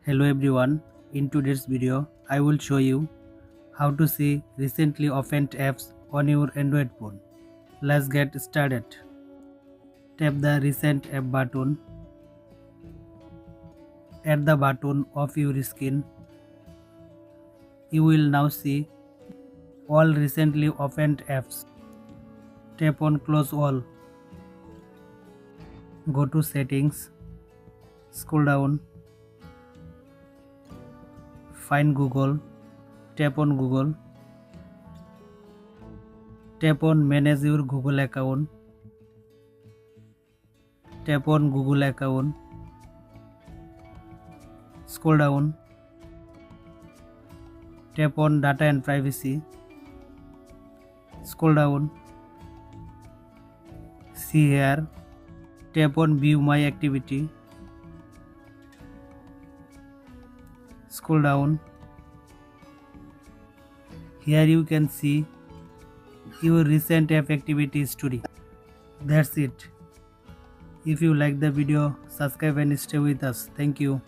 Hello everyone, in today's video I will show you how to see recently opened apps on your Android phone. Let's get started. Tap the recent app button at the bottom of your screen. You will now see all recently opened apps. Tap on close all. Go to settings. Scroll down. Find Google. Tap on Google. Tap on manage your Google account. Tap on Google account. Scroll down. Tap on data and privacy. Scroll down. See here. Tap on view my activity. Scroll down. Here you can see your recent app activity history. That's it. If you like the video, subscribe and stay with us. Thank you.